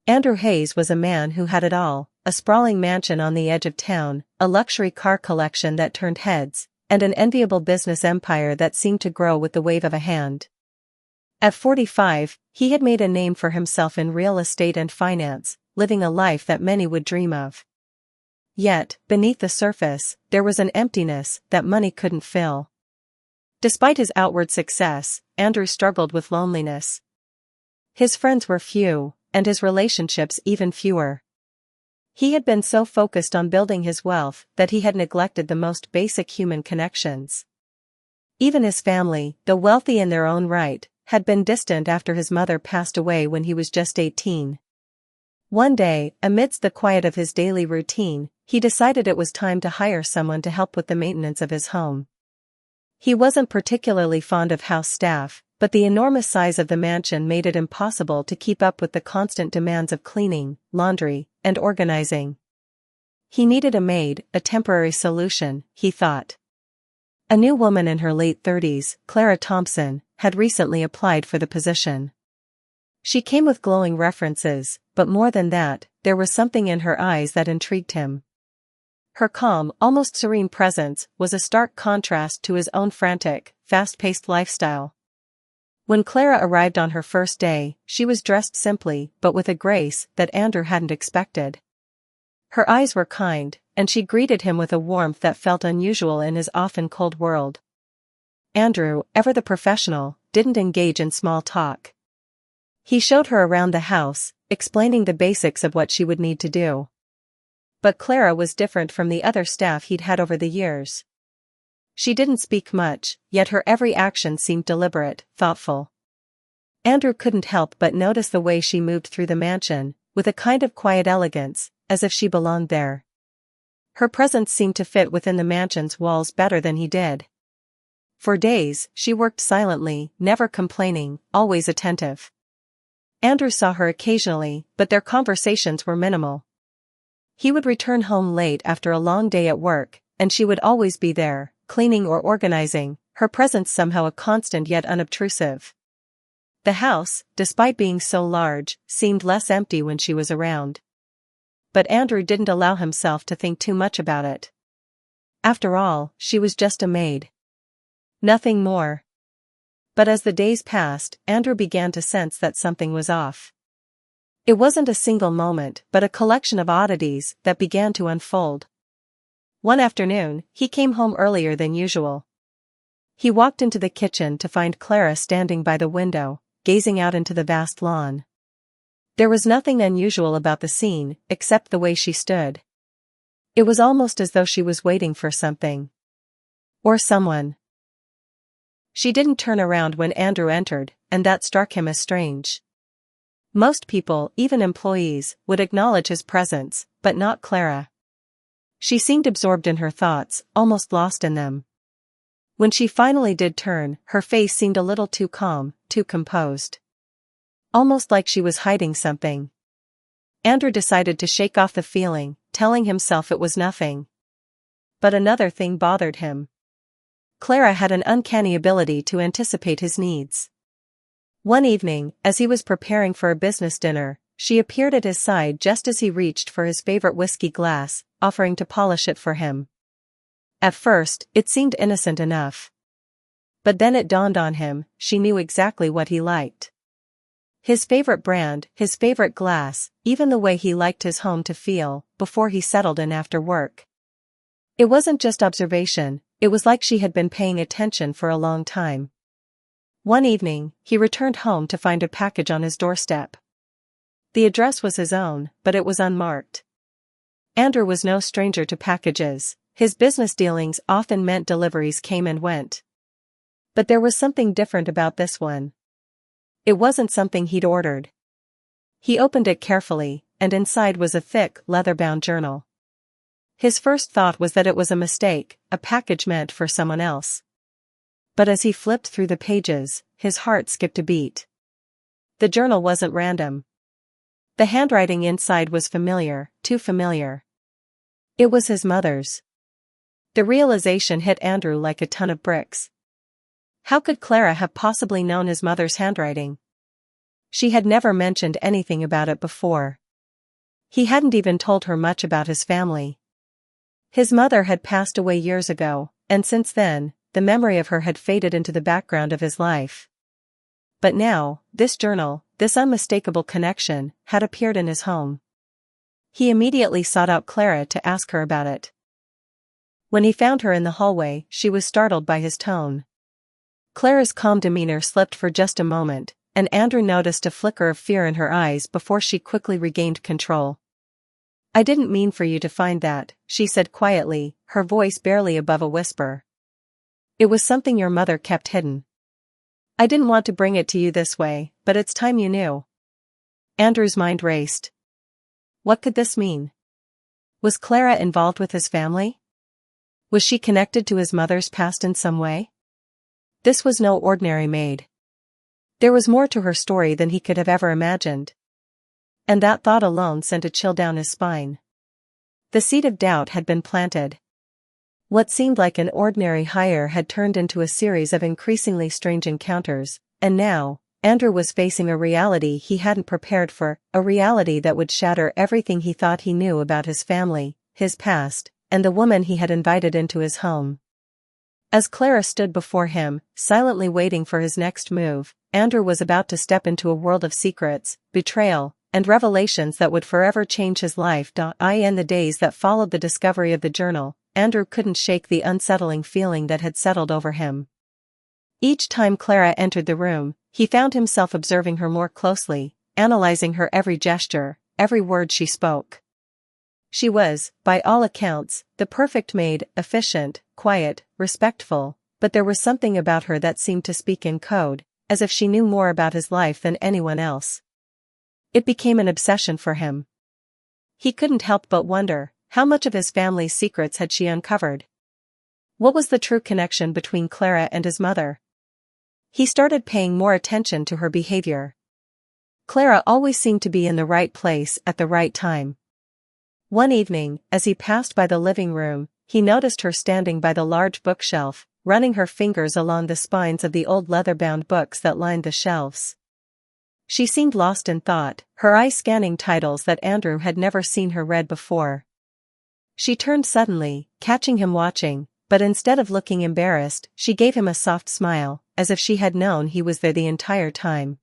Andrew Hayes was a man who had it all: a sprawling mansion on the edge of town, a luxury car collection that turned heads, and an enviable business empire that seemed to grow with the wave of a hand. At 45, he had made a name for himself in real estate and finance, living a life that many would dream of. Yet, beneath the surface, there was an emptiness that money couldn't fill. Despite his outward success, Andrew struggled with loneliness. His friends were few, and his relationships even fewer. He had been so focused on building his wealth that he had neglected the most basic human connections. Even his family, though wealthy in their own right, had been distant after his mother passed away when he was just 18. One day, amidst the quiet of his daily routine, he decided it was time to hire someone to help with the maintenance of his home. He wasn't particularly fond of house staff, but the enormous size of the mansion made it impossible to keep up with the constant demands of cleaning, laundry, and organizing. He needed a maid, a temporary solution, he thought. A new woman in her late 30s, Clara Thompson, had recently applied for the position. She came with glowing references, but more than that, there was something in her eyes that intrigued him. Her calm, almost serene presence was a stark contrast to his own frantic, fast-paced lifestyle. When Clara arrived on her first day, she was dressed simply but with a grace that Andrew hadn't expected. Her eyes were kind, and she greeted him with a warmth that felt unusual in his often cold world. Andrew, ever the professional, didn't engage in small talk. He showed her around the house, explaining the basics of what she would need to do. But Clara was different from the other staff he'd had over the years. She didn't speak much, yet her every action seemed deliberate, thoughtful. Andrew couldn't help but notice the way she moved through the mansion, with a kind of quiet elegance, as if she belonged there. Her presence seemed to fit within the mansion's walls better than he did. For days, she worked silently, never complaining, always attentive. Andrew saw her occasionally, but their conversations were minimal. He would return home late after a long day at work, and she would always be there, cleaning or organizing, her presence somehow a constant yet unobtrusive. The house, despite being so large, seemed less empty when she was around. But Andrew didn't allow himself to think too much about it. After all, she was just a maid. Nothing more. But as the days passed, Andrew began to sense that something was off. It wasn't a single moment, but a collection of oddities that began to unfold. One afternoon, he came home earlier than usual. He walked into the kitchen to find Clara standing by the window, gazing out into the vast lawn. There was nothing unusual about the scene, except the way she stood. It was almost as though she was waiting for something. Or someone. She didn't turn around when Andrew entered, and that struck him as strange. Most people, even employees, would acknowledge his presence, but not Clara. She seemed absorbed in her thoughts, almost lost in them. When she finally did turn, her face seemed a little too calm, too composed. Almost like she was hiding something. Andrew decided to shake off the feeling, telling himself it was nothing. But another thing bothered him. Clara had an uncanny ability to anticipate his needs. One evening, as he was preparing for a business dinner, she appeared at his side just as he reached for his favorite whiskey glass, offering to polish it for him. At first, it seemed innocent enough. But then it dawned on him, she knew exactly what he liked. His favorite brand, his favorite glass, even the way he liked his home to feel, before he settled in after work. It wasn't just observation, it was like she had been paying attention for a long time. One evening, he returned home to find a package on his doorstep. The address was his own, but it was unmarked. Andrew was no stranger to packages. His business dealings often meant deliveries came and went. But there was something different about this one. It wasn't something he'd ordered. He opened it carefully, and inside was a thick, leather-bound journal. His first thought was that it was a mistake, a package meant for someone else. But as he flipped through the pages, his heart skipped a beat. The journal wasn't random. The handwriting inside was familiar, too familiar. It was his mother's. The realization hit Andrew like a ton of bricks. How could Clara have possibly known his mother's handwriting? She had never mentioned anything about it before. He hadn't even told her much about his family. His mother had passed away years ago, and since then, the memory of her had faded into the background of his life. But now, this journal, this unmistakable connection, had appeared in his home. He immediately sought out Clara to ask her about it. When he found her in the hallway, she was startled by his tone. Clara's calm demeanor slipped for just a moment, and Andrew noticed a flicker of fear in her eyes before she quickly regained control. "I didn't mean for you to find that," she said quietly, her voice barely above a whisper. "It was something your mother kept hidden. I didn't want to bring it to you this way, but it's time you knew." Andrew's mind raced. What could this mean? Was Clara involved with his family? Was she connected to his mother's past in some way? This was no ordinary maid. There was more to her story than he could have ever imagined. And that thought alone sent a chill down his spine. The seed of doubt had been planted. What seemed like an ordinary hire had turned into a series of increasingly strange encounters, and now, Andrew was facing a reality he hadn't prepared for, a reality that would shatter everything he thought he knew about his family, his past, and the woman he had invited into his home. As Clara stood before him, silently waiting for his next move, Andrew was about to step into a world of secrets, betrayal, and revelations that would forever change his life. In the days that followed the discovery of the journal, Andrew couldn't shake the unsettling feeling that had settled over him. Each time Clara entered the room, he found himself observing her more closely, analyzing her every gesture, every word she spoke. She was, by all accounts, the perfect maid, efficient, quiet, respectful, but there was something about her that seemed to speak in code, as if she knew more about his life than anyone else. It became an obsession for him. He couldn't help but wonder, how much of his family's secrets had she uncovered? What was the true connection between Clara and his mother? He started paying more attention to her behavior. Clara always seemed to be in the right place at the right time. One evening, as he passed by the living room, he noticed her standing by the large bookshelf, running her fingers along the spines of the old leather-bound books that lined the shelves. She seemed lost in thought, her eyes scanning titles that Andrew had never seen her read before. She turned suddenly, catching him watching, but instead of looking embarrassed, she gave him a soft smile, as if she had known he was there the entire time.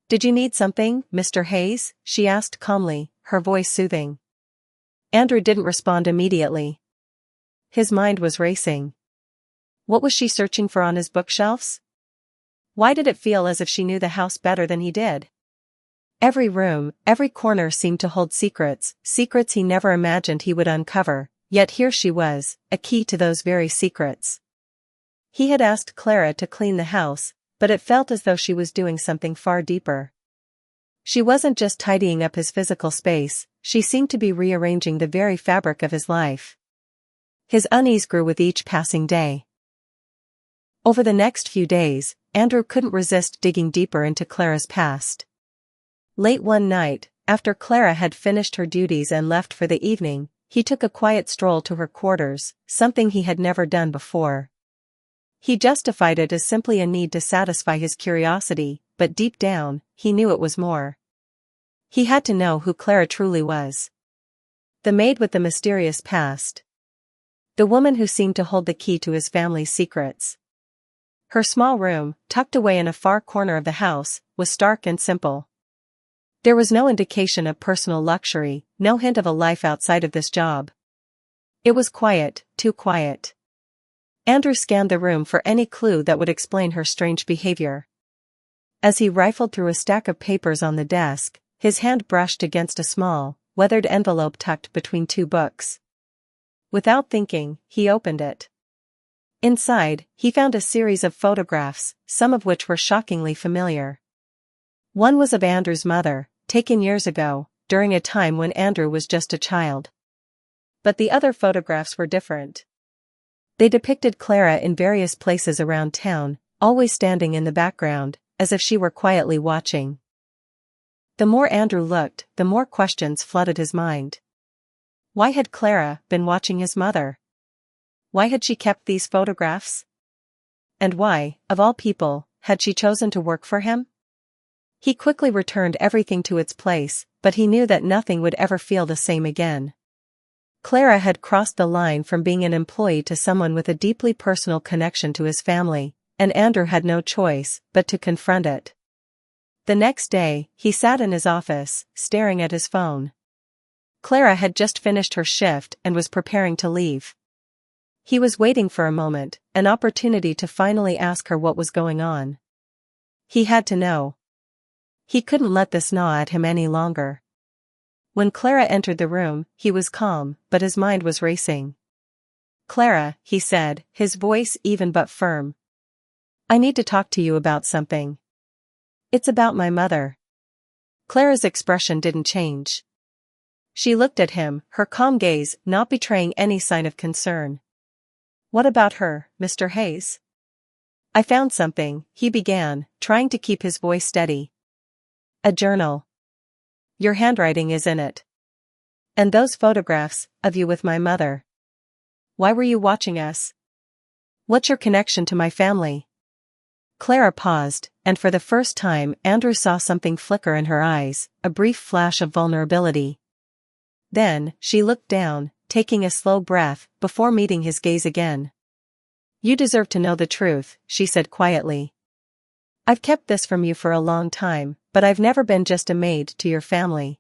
"Did you need something, Mr. Hayes?" she asked calmly, her voice soothing. Andrew didn't respond immediately. His mind was racing. What was she searching for on his bookshelves? Why did it feel as if she knew the house better than he did? Every room, every corner seemed to hold secrets, secrets he never imagined he would uncover, yet here she was, a key to those very secrets. He had asked Clara to clean the house, but it felt as though she was doing something far deeper. She wasn't just tidying up his physical space, she seemed to be rearranging the very fabric of his life. His unease grew with each passing day. Over the next few days, Andrew couldn't resist digging deeper into Clara's past. Late one night, after Clara had finished her duties and left for the evening, he took a quiet stroll to her quarters, something he had never done before. He justified it as simply a need to satisfy his curiosity, but deep down, he knew it was more. He had to know who Clara truly was. The maid with the mysterious past. The woman who seemed to hold the key to his family's secrets. Her small room, tucked away in a far corner of the house, was stark and simple. There was no indication of personal luxury, no hint of a life outside of this job. It was quiet, too quiet. Andrew scanned the room for any clue that would explain her strange behavior. As he rifled through a stack of papers on the desk, his hand brushed against a small, weathered envelope tucked between two books. Without thinking, he opened it. Inside, he found a series of photographs, some of which were shockingly familiar. One was of Andrew's mother, taken years ago, during a time when Andrew was just a child. But the other photographs were different. They depicted Clara in various places around town, always standing in the background, as if she were quietly watching. The more Andrew looked, the more questions flooded his mind. Why had Clara been watching his mother? Why had she kept these photographs? And why, of all people, had she chosen to work for him? He quickly returned everything to its place, but he knew that nothing would ever feel the same again. Clara had crossed the line from being an employee to someone with a deeply personal connection to his family, and Andrew had no choice but to confront it. The next day, he sat in his office, staring at his phone. Clara had just finished her shift and was preparing to leave. He was waiting for a moment, an opportunity to finally ask her what was going on. He had to know. He couldn't let this gnaw at him any longer. When Clara entered the room, he was calm, but his mind was racing. "Clara," he said, his voice even but firm. "I need to talk to you about something. It's about my mother." Clara's expression didn't change. She looked at him, her calm gaze not betraying any sign of concern. "What about her, Mr. Hayes?" "I found something," he began, trying to keep his voice steady. "A journal. Your handwriting is in it. And those photographs of you with my mother. Why were you watching us? What's your connection to my family?" Clara paused, and for the first time Andrew saw something flicker in her eyes, a brief flash of vulnerability. Then, she looked down, taking a slow breath, before meeting his gaze again. "You deserve to know the truth," she said quietly. "I've kept this from you for a long time, but I've never been just a maid to your family.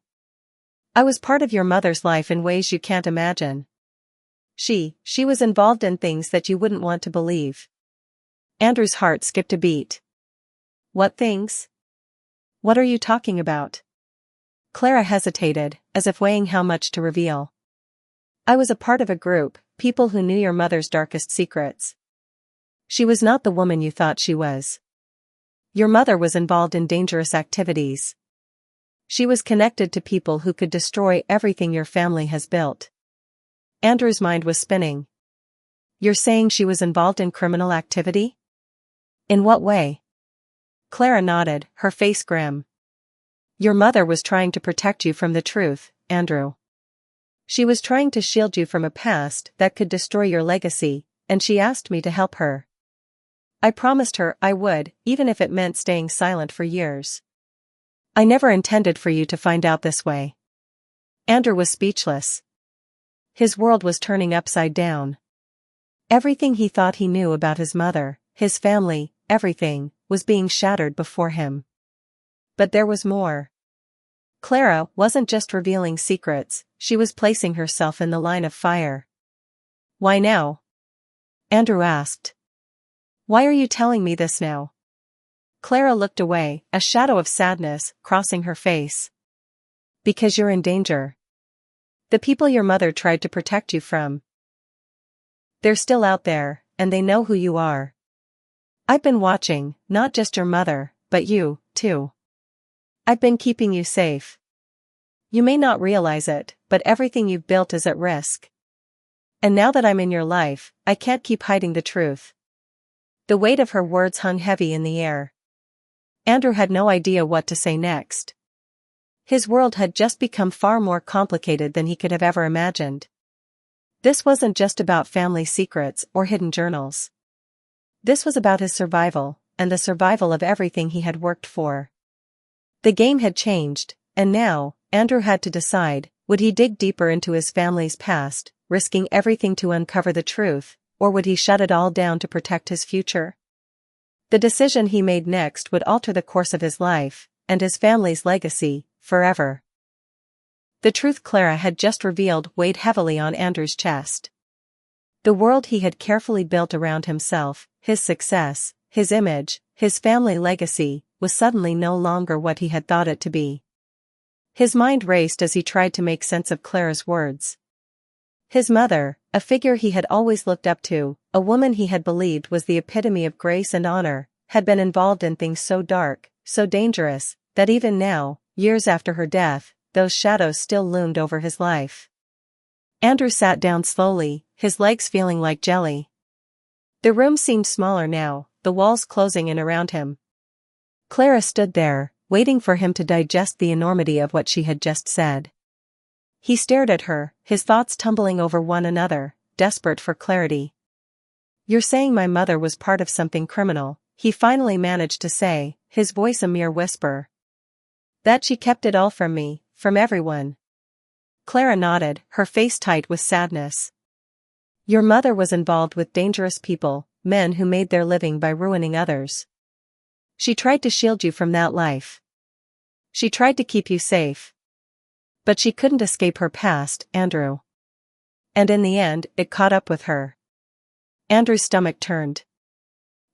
I was part of your mother's life in ways you can't imagine. She was involved in things that you wouldn't want to believe." Andrew's heart skipped a beat. "What things? What are you talking about?" Clara hesitated, as if weighing how much to reveal. "I was a part of a group, people who knew your mother's darkest secrets. She was not the woman you thought she was. Your mother was involved in dangerous activities. She was connected to people who could destroy everything your family has built." Andrew's mind was spinning. "You're saying she was involved in criminal activity? In what way?" Clara nodded, her face grim. "Your mother was trying to protect you from the truth, Andrew. She was trying to shield you from a past that could destroy your legacy, and she asked me to help her. I promised her I would, even if it meant staying silent for years. I never intended for you to find out this way." Andrew was speechless. His world was turning upside down. Everything he thought he knew about his mother, his family, everything, was being shattered before him. But there was more. Clara wasn't just revealing secrets, she was placing herself in the line of fire. "Why now?" Andrew asked. "Why are you telling me this now?" Clara looked away, a shadow of sadness crossing her face. "Because you're in danger. The people your mother tried to protect you from. They're still out there, and they know who you are. I've been watching, not just your mother, but you, too. I've been keeping you safe. You may not realize it, but everything you've built is at risk. And now that I'm in your life, I can't keep hiding the truth." The weight of her words hung heavy in the air. Andrew had no idea what to say next. His world had just become far more complicated than he could have ever imagined. This wasn't just about family secrets or hidden journals. This was about his survival, and the survival of everything he had worked for. The game had changed, and now, Andrew had to decide, would he dig deeper into his family's past, risking everything to uncover the truth, or would he shut it all down to protect his future? The decision he made next would alter the course of his life, and his family's legacy, forever. The truth Clara had just revealed weighed heavily on Andrew's chest. The world he had carefully built around himself, his success, his image, his family legacy, was suddenly no longer what he had thought it to be. His mind raced as he tried to make sense of Clara's words. His mother, a figure he had always looked up to, a woman he had believed was the epitome of grace and honor, had been involved in things so dark, so dangerous, that even now, years after her death, those shadows still loomed over his life. Andrew sat down slowly, his legs feeling like jelly. The room seemed smaller now, the walls closing in around him. Clara stood there, waiting for him to digest the enormity of what she had just said. He stared at her, his thoughts tumbling over one another, desperate for clarity. "You're saying my mother was part of something criminal," he finally managed to say, his voice a mere whisper. That she kept it all from me, from everyone. Clara nodded, her face tight with sadness. Your mother was involved with dangerous people, men who made their living by ruining others. She tried to shield you from that life. She tried to keep you safe. But she couldn't escape her past, Andrew. And in the end, it caught up with her. Andrew's stomach turned.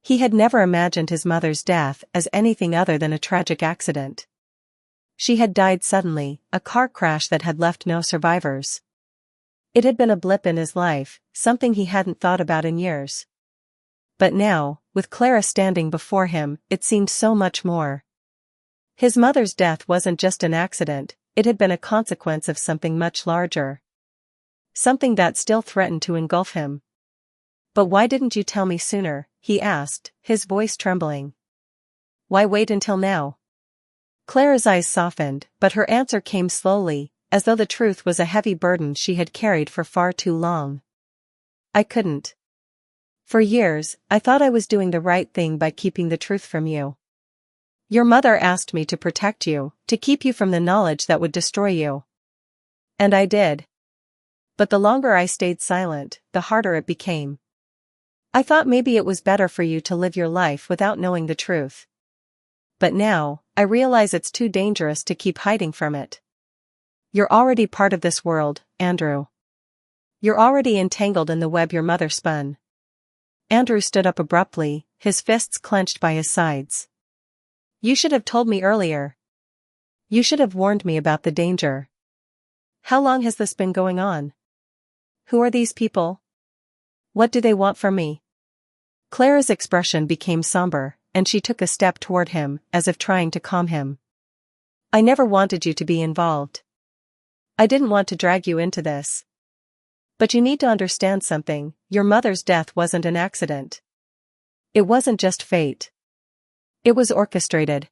He had never imagined his mother's death as anything other than a tragic accident. She had died suddenly, a car crash that had left no survivors. It had been a blip in his life, something he hadn't thought about in years. But now, with Clara standing before him, it seemed so much more. His mother's death wasn't just an accident, it had been a consequence of something much larger. Something that still threatened to engulf him. But why didn't you tell me sooner? He asked, his voice trembling. Why wait until now? Clara's eyes softened, but her answer came slowly, as though the truth was a heavy burden she had carried for far too long. I couldn't. For years, I thought I was doing the right thing by keeping the truth from you. Your mother asked me to protect you, to keep you from the knowledge that would destroy you. And I did. But the longer I stayed silent, the harder it became. I thought maybe it was better for you to live your life without knowing the truth. But now, I realize it's too dangerous to keep hiding from it. You're already part of this world, Andrew. You're already entangled in the web your mother spun. Andrew stood up abruptly, his fists clenched by his sides. You should have told me earlier. You should have warned me about the danger. How long has this been going on? Who are these people? What do they want from me? Clara's expression became somber, and she took a step toward him, as if trying to calm him. I never wanted you to be involved. I didn't want to drag you into this. But you need to understand something, your mother's death wasn't an accident. It wasn't just fate. It was orchestrated.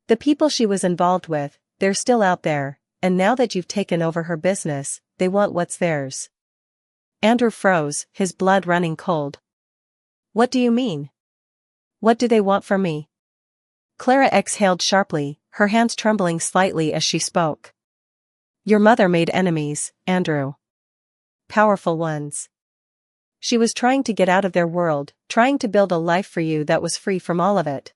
The people she was involved with, they're still out there, and now that you've taken over her business, they want what's theirs. Andrew froze, his blood running cold. What do you mean? What do they want from me? Clara exhaled sharply, her hands trembling slightly as she spoke. Your mother made enemies, Andrew. Powerful ones. She was trying to get out of their world, trying to build a life for you that was free from all of it.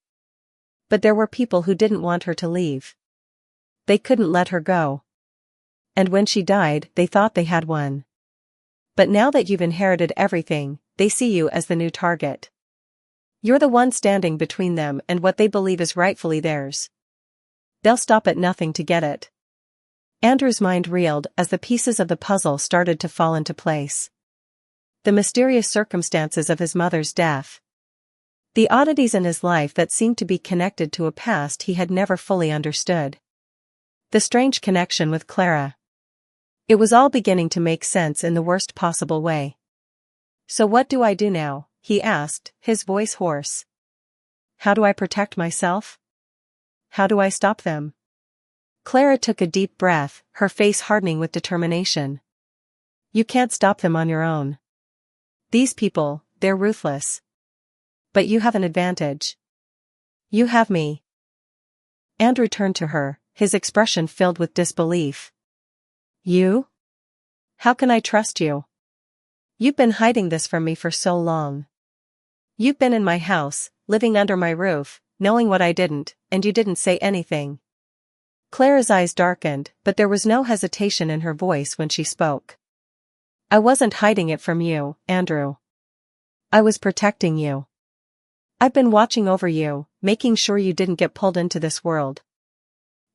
But there were people who didn't want her to leave. They couldn't let her go. And when she died, they thought they had won. But now that you've inherited everything, they see you as the new target. You're the one standing between them and what they believe is rightfully theirs. They'll stop at nothing to get it. Andrew's mind reeled as the pieces of the puzzle started to fall into place. The mysterious circumstances of his mother's death. The oddities in his life that seemed to be connected to a past he had never fully understood. The strange connection with Clara. It was all beginning to make sense in the worst possible way. So what do I do now? He asked, his voice hoarse. How do I protect myself? How do I stop them? Clara took a deep breath, her face hardening with determination. You can't stop them on your own. These people, they're ruthless. But you have an advantage. You have me. Andrew turned to her, his expression filled with disbelief. You? How can I trust you? You've been hiding this from me for so long. You've been in my house, living under my roof, knowing what I didn't, and you didn't say anything. Clara's eyes darkened, but there was no hesitation in her voice when she spoke. I wasn't hiding it from you, Andrew. I was protecting you. I've been watching over you, making sure you didn't get pulled into this world.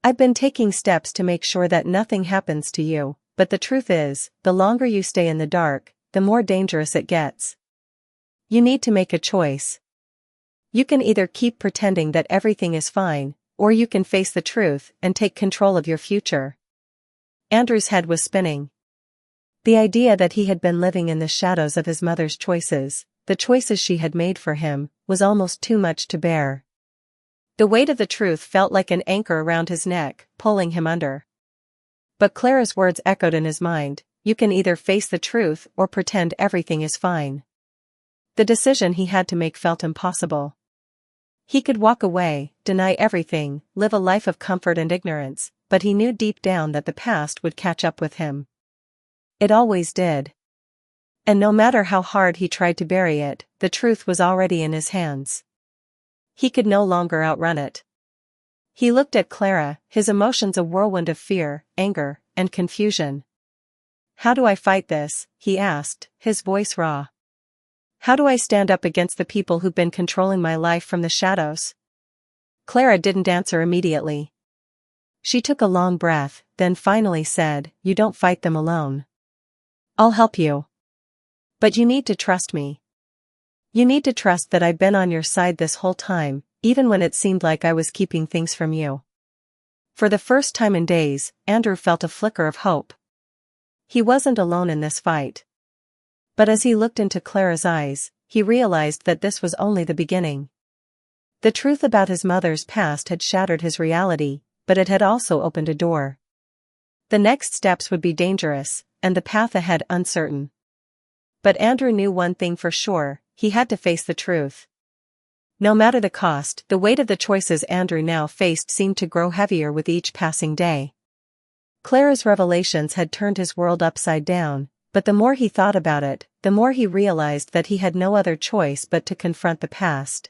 I've been taking steps to make sure that nothing happens to you, but the truth is, the longer you stay in the dark, the more dangerous it gets. You need to make a choice. You can either keep pretending that everything is fine, or you can face the truth and take control of your future. Andrew's head was spinning. The idea that he had been living in the shadows of his mother's choices, the choices she had made for him, was almost too much to bear. The weight of the truth felt like an anchor around his neck, pulling him under. But Clara's words echoed in his mind, you can either face the truth or pretend everything is fine. The decision he had to make felt impossible. He could walk away, deny everything, live a life of comfort and ignorance, but he knew deep down that the past would catch up with him. It always did. And no matter how hard he tried to bury it, the truth was already in his hands. He could no longer outrun it. He looked at Clara, his emotions a whirlwind of fear, anger, and confusion. "How do I fight this?" he asked, his voice raw. "How do I stand up against the people who've been controlling my life from the shadows?" Clara didn't answer immediately. She took a long breath, then finally said, "You don't fight them alone. I'll help you. But you need to trust me. You need to trust that I've been on your side this whole time, even when it seemed like I was keeping things from you." For the first time in days, Andrew felt a flicker of hope. He wasn't alone in this fight. But as he looked into Clara's eyes, he realized that this was only the beginning. The truth about his mother's past had shattered his reality, but it had also opened a door. The next steps would be dangerous, and the path ahead uncertain. But Andrew knew one thing for sure: he had to face the truth. No matter the cost, the weight of the choices Andrew now faced seemed to grow heavier with each passing day. Clara's revelations had turned his world upside down, but the more he thought about it, the more he realized that he had no other choice but to confront the past.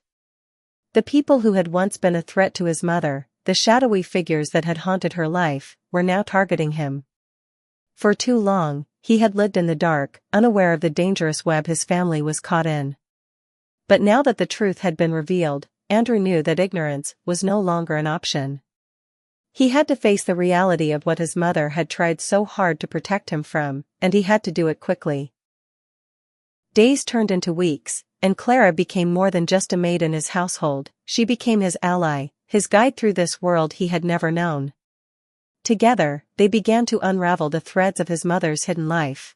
The people who had once been a threat to his mother, the shadowy figures that had haunted her life, were now targeting him. For too long, he had lived in the dark, unaware of the dangerous web his family was caught in. But now that the truth had been revealed, Andrew knew that ignorance was no longer an option. He had to face the reality of what his mother had tried so hard to protect him from, and he had to do it quickly. Days turned into weeks, and Clara became more than just a maid in his household. She became his ally, his guide through this world he had never known. Together, they began to unravel the threads of his mother's hidden life.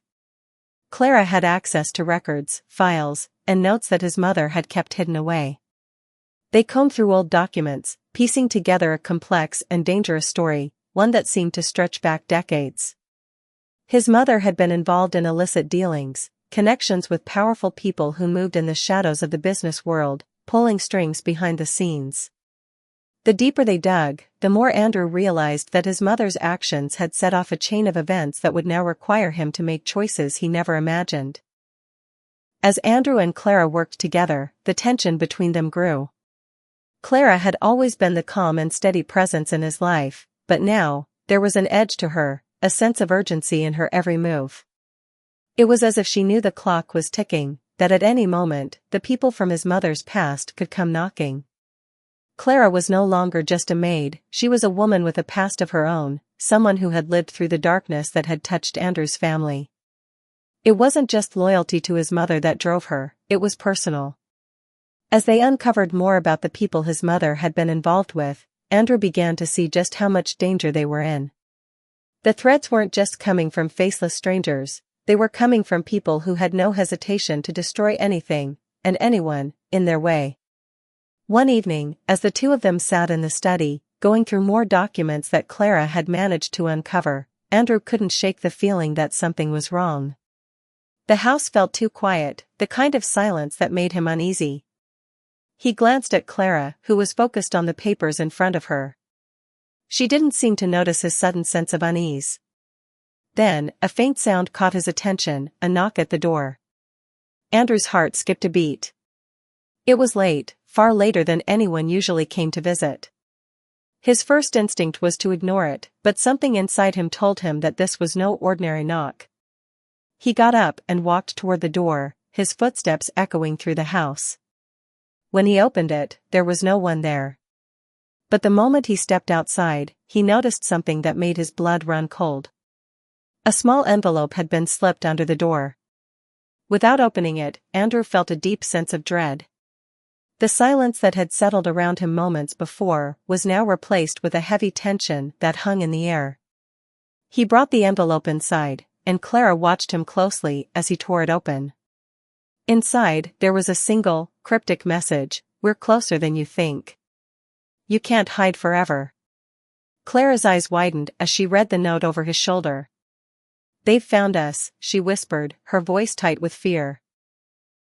Clara had access to records, files, and notes that his mother had kept hidden away. They combed through old documents, piecing together a complex and dangerous story, one that seemed to stretch back decades. His mother had been involved in illicit dealings, connections with powerful people who moved in the shadows of the business world, pulling strings behind the scenes. The deeper they dug, the more Andrew realized that his mother's actions had set off a chain of events that would now require him to make choices he never imagined. As Andrew and Clara worked together, the tension between them grew. Clara had always been the calm and steady presence in his life, but now, there was an edge to her, a sense of urgency in her every move. It was as if she knew the clock was ticking, that at any moment, the people from his mother's past could come knocking. Clara was no longer just a maid, she was a woman with a past of her own, someone who had lived through the darkness that had touched Andrew's family. It wasn't just loyalty to his mother that drove her, it was personal. As they uncovered more about the people his mother had been involved with, Andrew began to see just how much danger they were in. The threats weren't just coming from faceless strangers, they were coming from people who had no hesitation to destroy anything, and anyone, in their way. One evening, as the two of them sat in the study, going through more documents that Clara had managed to uncover, Andrew couldn't shake the feeling that something was wrong. The house felt too quiet, the kind of silence that made him uneasy. He glanced at Clara, who was focused on the papers in front of her. She didn't seem to notice his sudden sense of unease. Then, a faint sound caught his attention, a knock at the door. Andrew's heart skipped a beat. It was late, far later than anyone usually came to visit. His first instinct was to ignore it, but something inside him told him that this was no ordinary knock. He got up and walked toward the door, his footsteps echoing through the house. When he opened it, there was no one there. But the moment he stepped outside, he noticed something that made his blood run cold. A small envelope had been slipped under the door. Without opening it, Andrew felt a deep sense of dread. The silence that had settled around him moments before was now replaced with a heavy tension that hung in the air. He brought the envelope inside, and Clara watched him closely as he tore it open. Inside, there was a single, cryptic message: "We're closer than you think. You can't hide forever." Clara's eyes widened as she read the note over his shoulder. "They've found us," she whispered, her voice tight with fear.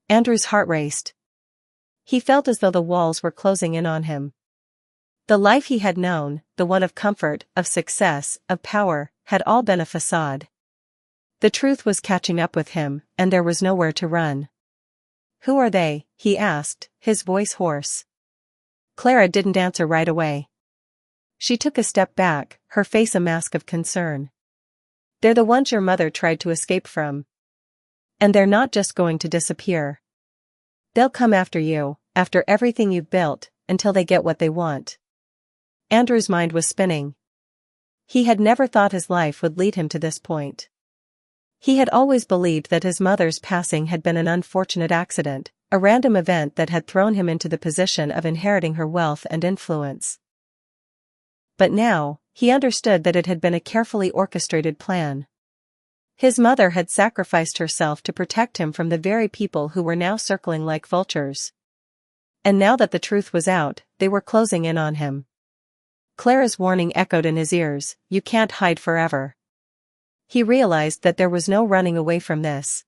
Andrew's heart raced. He felt as though the walls were closing in on him. The life he had known, the one of comfort, of success, of power, had all been a facade. The truth was catching up with him, and there was nowhere to run. "Who are they?" he asked, his voice hoarse. Clara didn't answer right away. She took a step back, her face a mask of concern. "They're the ones your mother tried to escape from. And they're not just going to disappear. They'll come after you, after everything you've built, until they get what they want." Andrew's mind was spinning. He had never thought his life would lead him to this point. He had always believed that his mother's passing had been an unfortunate accident, a random event that had thrown him into the position of inheriting her wealth and influence. But now, he understood that it had been a carefully orchestrated plan. His mother had sacrificed herself to protect him from the very people who were now circling like vultures. And now that the truth was out, they were closing in on him. Clara's warning echoed in his ears, "You can't hide forever." He realized that there was no running away from this.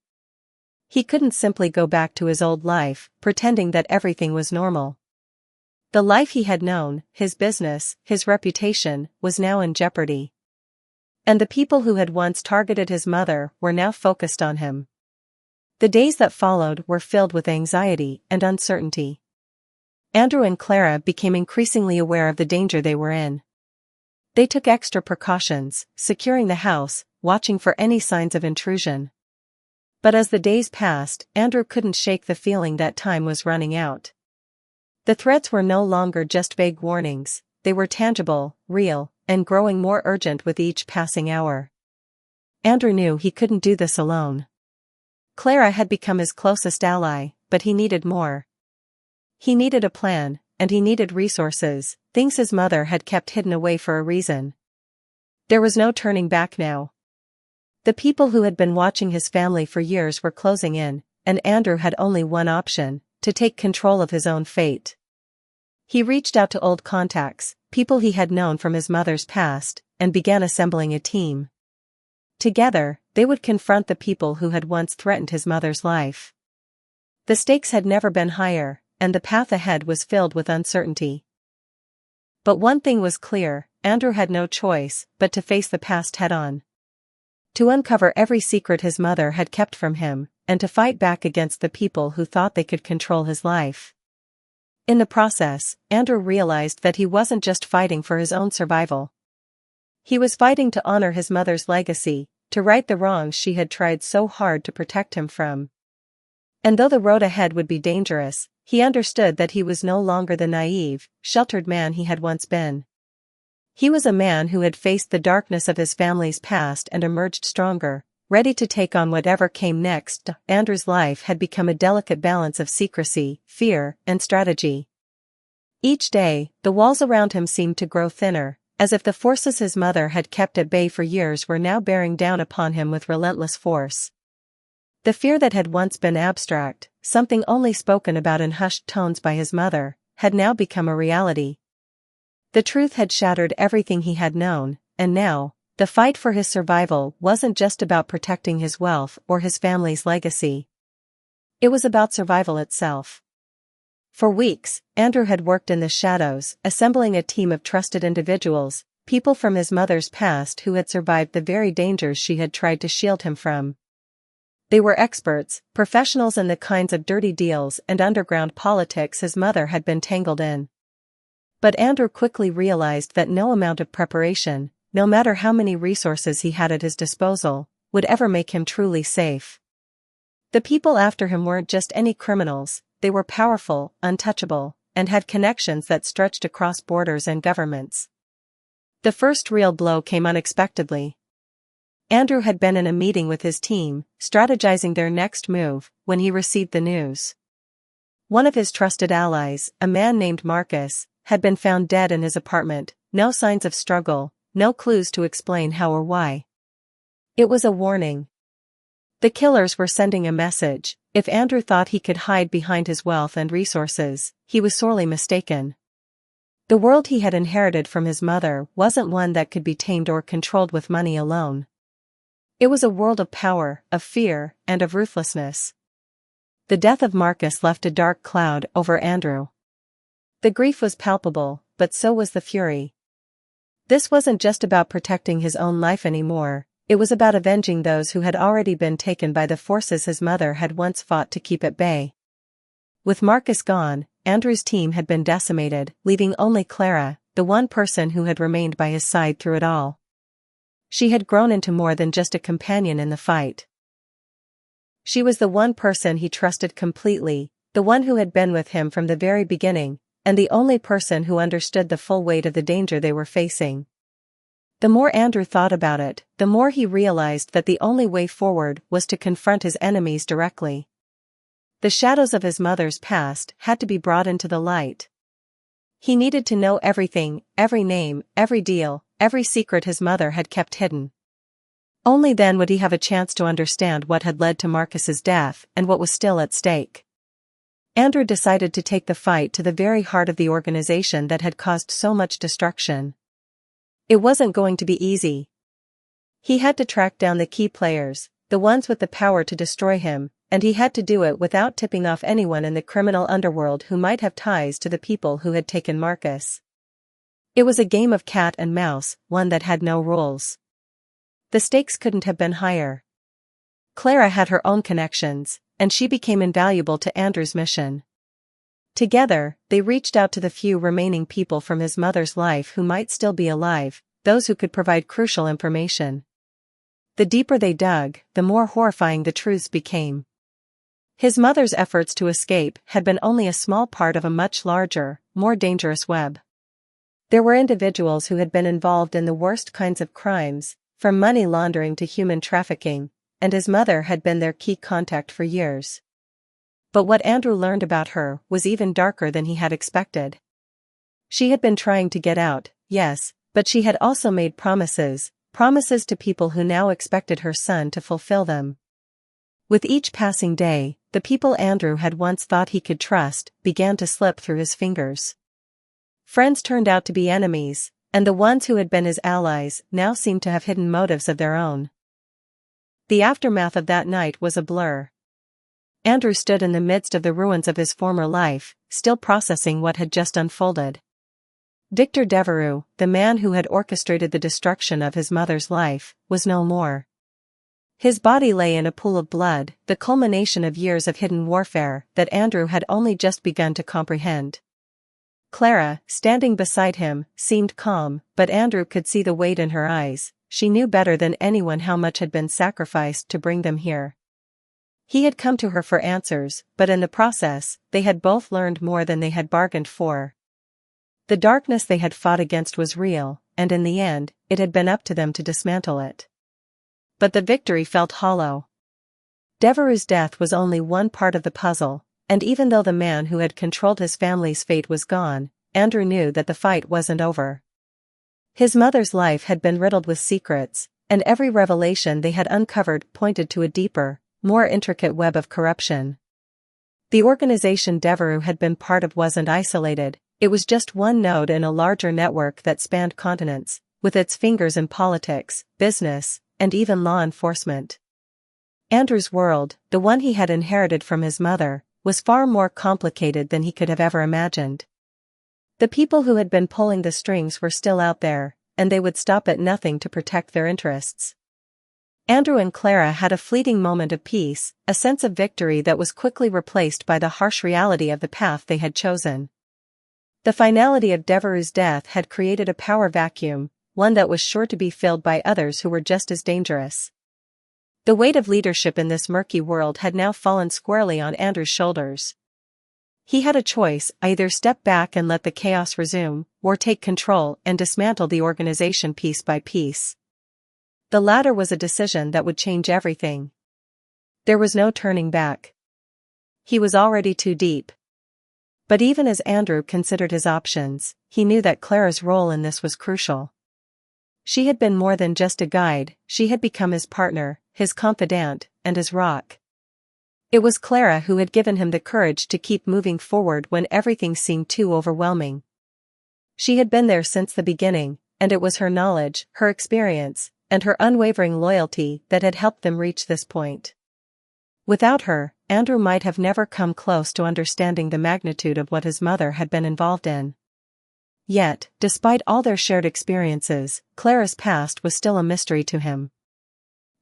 He couldn't simply go back to his old life, pretending that everything was normal. The life he had known, his business, his reputation, was now in jeopardy. And the people who had once targeted his mother were now focused on him. The days that followed were filled with anxiety and uncertainty. Andrew and Clara became increasingly aware of the danger they were in. They took extra precautions, securing the house, watching for any signs of intrusion. But as the days passed, Andrew couldn't shake the feeling that time was running out. The threats were no longer just vague warnings, they were tangible, real, and growing more urgent with each passing hour. Andrew knew he couldn't do this alone. Clara had become his closest ally, but he needed more. He needed a plan, and he needed resources, things his mother had kept hidden away for a reason. There was no turning back now. The people who had been watching his family for years were closing in, and Andrew had only one option: to take control of his own fate. He reached out to old contacts, people he had known from his mother's past, and began assembling a team. Together, they would confront the people who had once threatened his mother's life. The stakes had never been higher, and the path ahead was filled with uncertainty. But one thing was clear: Andrew had no choice but to face the past head-on. To uncover every secret his mother had kept from him, and to fight back against the people who thought they could control his life. In the process, Andrew realized that he wasn't just fighting for his own survival. He was fighting to honor his mother's legacy, to right the wrongs she had tried so hard to protect him from. And though the road ahead would be dangerous, he understood that he was no longer the naive, sheltered man he had once been. He was a man who had faced the darkness of his family's past and emerged stronger, ready to take on whatever came next. Andrew's life had become a delicate balance of secrecy, fear, and strategy. Each day, the walls around him seemed to grow thinner, as if the forces his mother had kept at bay for years were now bearing down upon him with relentless force. The fear that had once been abstract, something only spoken about in hushed tones by his mother, had now become a reality. The truth had shattered everything he had known, and now, the fight for his survival wasn't just about protecting his wealth or his family's legacy. It was about survival itself. For weeks, Andrew had worked in the shadows, assembling a team of trusted individuals, people from his mother's past who had survived the very dangers she had tried to shield him from. They were experts, professionals in the kinds of dirty deals and underground politics his mother had been tangled in. But Andrew quickly realized that no amount of preparation, no matter how many resources he had at his disposal, would ever make him truly safe. The people after him weren't just any criminals, they were powerful, untouchable, and had connections that stretched across borders and governments. The first real blow came unexpectedly. Andrew had been in a meeting with his team, strategizing their next move, when he received the news. One of his trusted allies, a man named Marcus, had been found dead in his apartment, no signs of struggle, no clues to explain how or why. It was a warning. The killers were sending a message: if Andrew thought he could hide behind his wealth and resources, he was sorely mistaken. The world he had inherited from his mother wasn't one that could be tamed or controlled with money alone. It was a world of power, of fear, and of ruthlessness. The death of Marcus left a dark cloud over Andrew. The grief was palpable, but so was the fury. This wasn't just about protecting his own life anymore, it was about avenging those who had already been taken by the forces his mother had once fought to keep at bay. With Marcus gone, Andrew's team had been decimated, leaving only Clara, the one person who had remained by his side through it all. She had grown into more than just a companion in the fight. She was the one person he trusted completely, the one who had been with him from the very beginning, and the only person who understood the full weight of the danger they were facing. The more Andrew thought about it, the more he realized that the only way forward was to confront his enemies directly. The shadows of his mother's past had to be brought into the light. He needed to know everything, every name, every deal, every secret his mother had kept hidden. Only then would he have a chance to understand what had led to Marcus's death and what was still at stake. Andrew decided to take the fight to the very heart of the organization that had caused so much destruction. It wasn't going to be easy. He had to track down the key players, the ones with the power to destroy him, and he had to do it without tipping off anyone in the criminal underworld who might have ties to the people who had taken Marcus. It was a game of cat and mouse, one that had no rules. The stakes couldn't have been higher. Clara had her own connections, and she became invaluable to Andrew's mission. Together, they reached out to the few remaining people from his mother's life who might still be alive, those who could provide crucial information. The deeper they dug, the more horrifying the truths became. His mother's efforts to escape had been only a small part of a much larger, more dangerous web. There were individuals who had been involved in the worst kinds of crimes, from money laundering to human trafficking, and his mother had been their key contact for years. But what Andrew learned about her was even darker than he had expected. She had been trying to get out, yes, but she had also made promises to people who now expected her son to fulfill them. With each passing day, the people Andrew had once thought he could trust began to slip through his fingers. Friends turned out to be enemies, and the ones who had been his allies now seemed to have hidden motives of their own. The aftermath of that night was a blur. Andrew stood in the midst of the ruins of his former life, still processing what had just unfolded. Victor Devereux, the man who had orchestrated the destruction of his mother's life, was no more. His body lay in a pool of blood, the culmination of years of hidden warfare that Andrew had only just begun to comprehend. Clara, standing beside him, seemed calm, but Andrew could see the weight in her eyes. She knew better than anyone how much had been sacrificed to bring them here. He had come to her for answers, but in the process, they had both learned more than they had bargained for. The darkness they had fought against was real, and in the end, it had been up to them to dismantle it. But the victory felt hollow. Devereux's death was only one part of the puzzle, and even though the man who had controlled his family's fate was gone, Andrew knew that the fight wasn't over. His mother's life had been riddled with secrets, and every revelation they had uncovered pointed to a deeper, more intricate web of corruption. The organization Devereux had been part of wasn't isolated, it was just one node in a larger network that spanned continents, with its fingers in politics, business, and even law enforcement. Andrew's world, the one he had inherited from his mother, was far more complicated than he could have ever imagined. The people who had been pulling the strings were still out there, and they would stop at nothing to protect their interests. Andrew and Clara had a fleeting moment of peace, a sense of victory that was quickly replaced by the harsh reality of the path they had chosen. The finality of Devereux's death had created a power vacuum, one that was sure to be filled by others who were just as dangerous. The weight of leadership in this murky world had now fallen squarely on Andrew's shoulders. He had a choice: either step back and let the chaos resume, or take control and dismantle the organization piece by piece. The latter was a decision that would change everything. There was no turning back. He was already too deep. But even as Andrew considered his options, he knew that Clara's role in this was crucial. She had been more than just a guide, she had become his partner, his confidant, and his rock. It was Clara who had given him the courage to keep moving forward when everything seemed too overwhelming. She had been there since the beginning, and it was her knowledge, her experience, and her unwavering loyalty that had helped them reach this point. Without her, Andrew might have never come close to understanding the magnitude of what his mother had been involved in. Yet, despite all their shared experiences, Clara's past was still a mystery to him.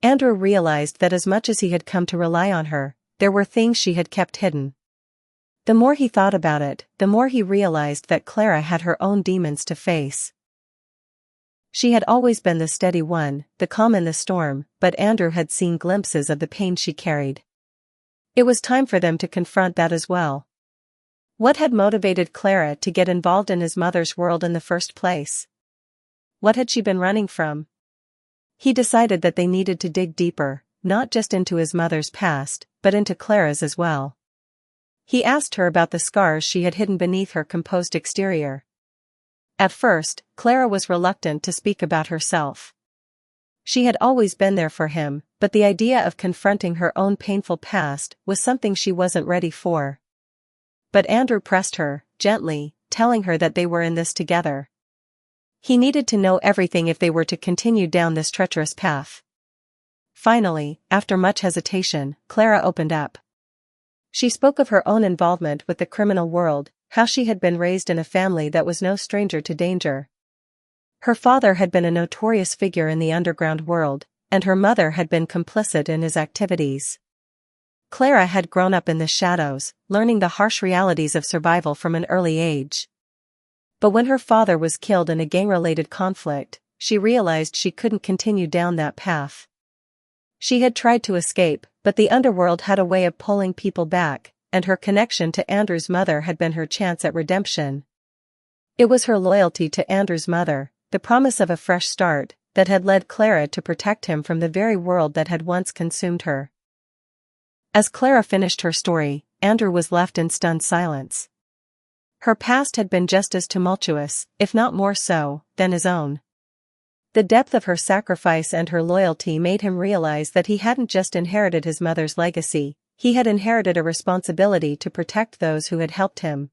Andrew realized that as much as he had come to rely on her, there were things she had kept hidden. The more he thought about it, the more he realized that Clara had her own demons to face. She had always been the steady one, the calm in the storm, but Andrew had seen glimpses of the pain she carried. It was time for them to confront that as well. What had motivated Clara to get involved in his mother's world in the first place? What had she been running from? He decided that they needed to dig deeper, not just into his mother's past, but into Clara's as well. He asked her about the scars she had hidden beneath her composed exterior. At first, Clara was reluctant to speak about herself. She had always been there for him, but the idea of confronting her own painful past was something she wasn't ready for. But Andrew pressed her, gently, telling her that they were in this together. He needed to know everything if they were to continue down this treacherous path. Finally, after much hesitation, Clara opened up. She spoke of her own involvement with the criminal world, how she had been raised in a family that was no stranger to danger. Her father had been a notorious figure in the underground world, and her mother had been complicit in his activities. Clara had grown up in the shadows, learning the harsh realities of survival from an early age. But when her father was killed in a gang-related conflict, she realized she couldn't continue down that path. She had tried to escape, but the underworld had a way of pulling people back, and her connection to Andrew's mother had been her chance at redemption. It was her loyalty to Andrew's mother, the promise of a fresh start, that had led Clara to protect him from the very world that had once consumed her. As Clara finished her story, Andrew was left in stunned silence. Her past had been just as tumultuous, if not more so, than his own. The depth of her sacrifice and her loyalty made him realize that he hadn't just inherited his mother's legacy, he had inherited a responsibility to protect those who had helped him.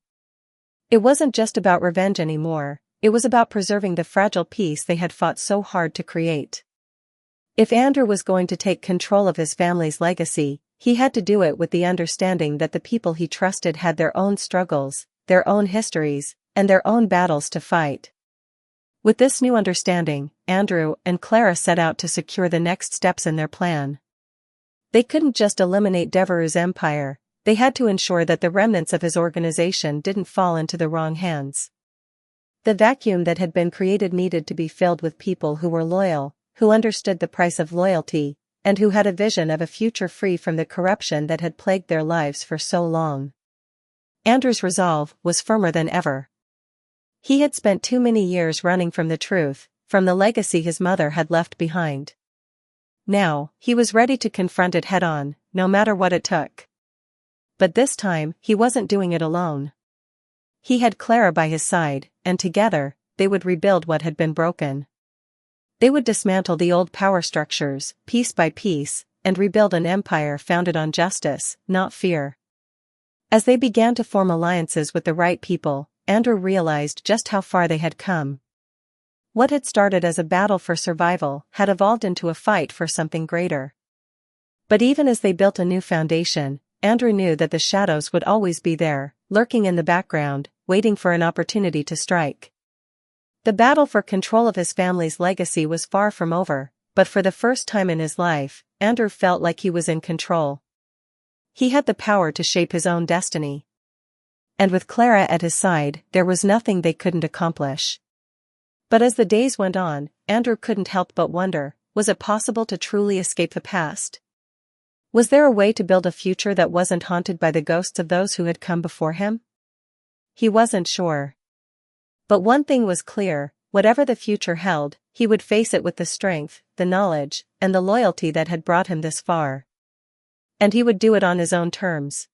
It wasn't just about revenge anymore, it was about preserving the fragile peace they had fought so hard to create. If Andrew was going to take control of his family's legacy, he had to do it with the understanding that the people he trusted had their own struggles, their own histories, and their own battles to fight. With this new understanding, Andrew and Clara set out to secure the next steps in their plan. They couldn't just eliminate Devereux's empire, they had to ensure that the remnants of his organization didn't fall into the wrong hands. The vacuum that had been created needed to be filled with people who were loyal, who understood the price of loyalty, and who had a vision of a future free from the corruption that had plagued their lives for so long. Andrew's resolve was firmer than ever. He had spent too many years running from the truth, from the legacy his mother had left behind. Now, he was ready to confront it head-on, no matter what it took. But this time, he wasn't doing it alone. He had Clara by his side, and together, they would rebuild what had been broken. They would dismantle the old power structures, piece by piece, and rebuild an empire founded on justice, not fear. As they began to form alliances with the right people, Andrew realized just how far they had come. What had started as a battle for survival had evolved into a fight for something greater. But even as they built a new foundation, Andrew knew that the shadows would always be there, lurking in the background, waiting for an opportunity to strike. The battle for control of his family's legacy was far from over, but for the first time in his life, Andrew felt like he was in control. He had the power to shape his own destiny. And with Clara at his side, there was nothing they couldn't accomplish. But as the days went on, Andrew couldn't help but wonder, was it possible to truly escape the past? Was there a way to build a future that wasn't haunted by the ghosts of those who had come before him? He wasn't sure. But one thing was clear, whatever the future held, he would face it with the strength, the knowledge, and the loyalty that had brought him this far. And he would do it on his own terms.